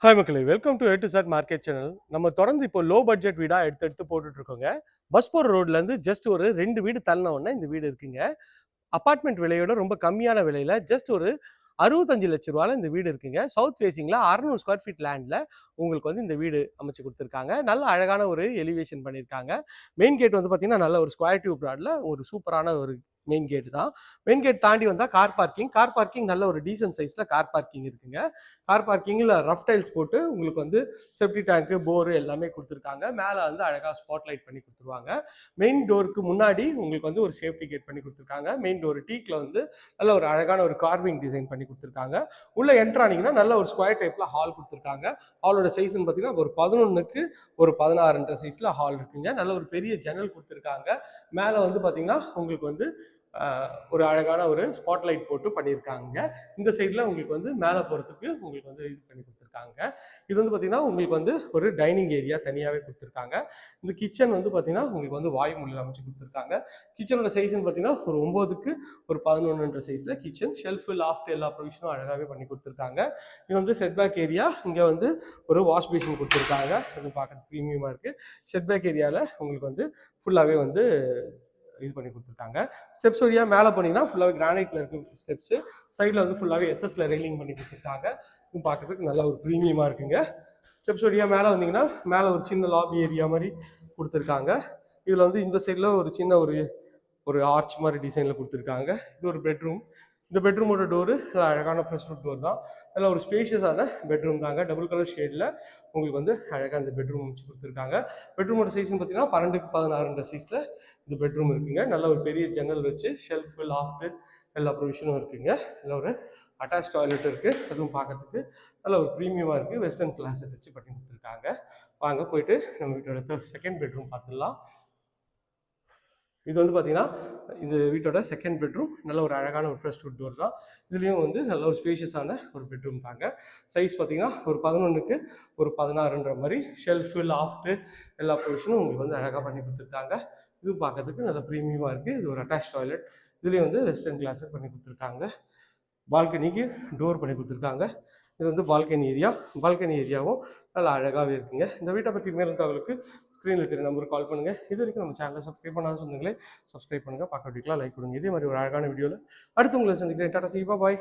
Hi மக்களே, welcome to A to Z market channel. நம்ம தொடர்ந்து இப்போ லோ பட்ஜெட் வீடா எடுத்து போட்டுட்டு இருக்கோங்க. பஸ் போற ரோட்ல இருந்து ஜஸ்ட் ஒரு 2 வீடு தள்ளின உடனே இந்த வீடு இருக்குங்க. அபார்ட்மெண்ட் விலையோட ரொம்ப கம்மியான விலையில ஜஸ்ட் ஒரு 65 லட்ச ரூபாயில இந்த வீடு இருக்குங்க. சவுத் ஃபேசிங்ல 600 ஸ்கொயர் ஃபீட் லேண்ட்ல உங்களுக்கு வந்து இந்த வீடு அமைச்சு கொடுத்துருக்காங்க. நல்ல அழகான ஒரு எலிவேஷன் பண்ணியிருக்காங்க. மெயின் கேட் வந்து பார்த்தீங்கன்னா நல்ல ஒரு ஸ்கொயர் டியூப் ராட்ல ஒரு சூப்பரான ஒரு மெயின் கேட் தான். மெயின் கேட் தாண்டி வந்தா கார் பார்க்கிங் நல்ல ஒரு டீசன்ட் சைஸ்ல கார் பார்க்கிங் இருக்குங்க. கார் பார்க்கிங்ல ரஃப் டைல்ஸ் போட்டு உங்களுக்கு வந்து செப்டி டேங்க் போர் எல்லாமே கொடுத்துருக்காங்க. மேலே வந்து அழகா ஸ்பாட் லைட் பண்ணி கொடுத்துருவாங்க. மெயின் டோருக்கு முன்னாடி உங்களுக்கு வந்து ஒரு சேஃப்டி கேட் பண்ணி கொடுத்துருக்காங்க. மெயின் டோர் டீக்ல வந்து நல்ல ஒரு அழகான ஒரு கார்விங் டிசைன் பண்ணி கொடுத்துருக்காங்க. உள்ள என்ட்ரானிங்கன்னா நல்ல ஒரு ஸ்கொயர் டைப்ல ஹால் கொடுத்துருக்காங்க. ஹாலோட சைஸ்ன்னு பார்த்தீங்கன்னா ஒரு 11க்கு ஒரு 16 சைஸ்ல ஹால் இருக்குங்க. நல்ல ஒரு பெரிய ஜன்னல் கொடுத்துருக்காங்க. மேலே வந்து பார்த்தீங்கன்னா உங்களுக்கு வந்து ஒரு அழகான ஒரு ஸ்பாட் லைட் போட்டு பண்ணியிருக்காங்க. இந்த சைடில் உங்களுக்கு வந்து மேலே போகிறதுக்கு உங்களுக்கு வந்து இது பண்ணி கொடுத்துருக்காங்க. இது வந்து பார்த்தீங்கன்னா உங்களுக்கு வந்து ஒரு டைனிங் ஏரியா தனியாகவே கொடுத்துருக்காங்க. இந்த கிச்சன் வந்து பார்த்தீங்கன்னா உங்களுக்கு வந்து வாயு மூலையில் அமைச்சு கொடுத்துருக்காங்க. கிச்சனோட சைஸ்ன்னு பார்த்தீங்கன்னா ஒரு 9க்கு ஒரு 11 சைஸில் கிச்சன் ஷெல்ஃபு லாஃப்ட் எல்லா ப்ரொவிஷனும் அழகாகவே பண்ணி கொடுத்துருக்காங்க. இது வந்து செட்பேக் ஏரியா. இங்கே வந்து ஒரு வாஷ் பேசின் கொடுத்துருக்காங்க. அது பார்க்குறது ப்ரீமியமாக இருக்குது. செட்பேக் ஏரியாவில் உங்களுக்கு வந்து ஃபுல்லாகவே வந்து இது பண்ணி கொடுத்துருக்காங்க. ஸ்டெப்ஸ் வழியாக மேலே போனீங்கன்னா ஃபுல்லாகவே கிரானைட்டில் இருக்குது ஸ்டெப்ஸு. சைடில் வந்து ஃபுல்லாகவே எஸ்எஸ்ல ரெயிலிங் பண்ணி கொடுத்துருக்காங்க. இது பார்க்குறதுக்கு நல்ல ஒரு ப்ரீமியமாக இருக்குங்க. ஸ்டெப்ஸ் வழியாக மேலே வந்தீங்கன்னா மேலே ஒரு சின்ன லாபி ஏரியா மாதிரி கொடுத்துருக்காங்க. இதில் வந்து இந்த சைடில் ஒரு சின்ன ஒரு ஆர்ச் மாதிரி டிசைனில் கொடுத்துருக்காங்க. இது ஒரு பெட்ரூம். இந்த பெட்ரூமோட டோரு நல்லா அழகான ப்ரெஸ்வுட் டோர் தான். நல்ல ஒரு ஸ்பேஷியஸான பெட்ரூம் தாங்க. டபுள் கலர் ஷேடில் உங்களுக்கு வந்து அழகாக இந்த பெட்ரூம் வச்சு கொடுத்துருக்காங்க. பெட்ரூமோட சைஸ்ன்னு பார்த்தீங்கன்னா 12க்கு 16 சைஸில் இந்த பெட்ரூம் இருக்குங்க. நல்ல ஒரு பெரிய ஜன்னல் வச்சு ஷெல்ஃபு லாஃப்ட்டு எல்லா ப்ரொவிஷனும் இருக்குங்க. இதில் ஒரு அட்டாச் டாய்லெட் இருக்குது. அதுவும் பார்க்கறதுக்கு நல்ல ஒரு ப்ரீமியமாக இருக்குது. வெஸ்டர்ன் கிளாஸ் வச்சு பண்ணி கொடுத்துருக்காங்க. வாங்க போயிட்டு நம்ம வீட்டோட செகண்ட் பெட்ரூம் பார்த்துடலாம். இது வந்து பார்த்தீங்கன்னா இந்த வீட்டோட செகண்ட் பெட்ரூம். நல்ல ஒரு அழகான ஒரு ப்ரெஸ்வுட் டோர் தான். இதுலேயும் வந்து நல்ல ஒரு ஸ்பேஷியஸான ஒரு பெட்ரூம் தாங்க. சைஸ் பார்த்தீங்கன்னா ஒரு 11க்கு ஒரு 16 மாதிரி ஷெல்ஃபு லாஃப்ட்டு எல்லா ப்ரொவிஷனும் உங்களுக்கு வந்து அழகாக பண்ணி கொடுத்துருக்காங்க. இது பார்க்கறதுக்கு நல்ல ப்ரீமியமாக இருக்குது. இது ஒரு அட்டாச் டாய்லெட். இதுலேயும் வந்து வெஸ்டர்ன் கிளாஸு பண்ணி கொடுத்துருக்காங்க. பால்கனிக்கு டோர் பண்ணி கொடுத்துருக்காங்க. இது வந்து பால்கனி ஏரியாவும் நல்லா அழகாகவே இருக்குங்க. இந்த வீட்டை பற்றி மேலும் தகவலுக்கு ஸ்க்ரீனில் தெரிய நம்பருக்கு கால் பண்ணுங்கள். இது வரைக்கும் நம்ம சேனலை சப்ஸ்கிரைப் பண்ணாத சொந்தங்களே சப்ஸ்கிரைப் பண்ணுங்கள். பக்கத்துக்குலாம் லைக் கொடுங்க. இதே மாதிரி ஒரு அழகான வீடியோவில் அடுத்து உங்களை சந்திக்கிறேன். டாடா சி பாய்.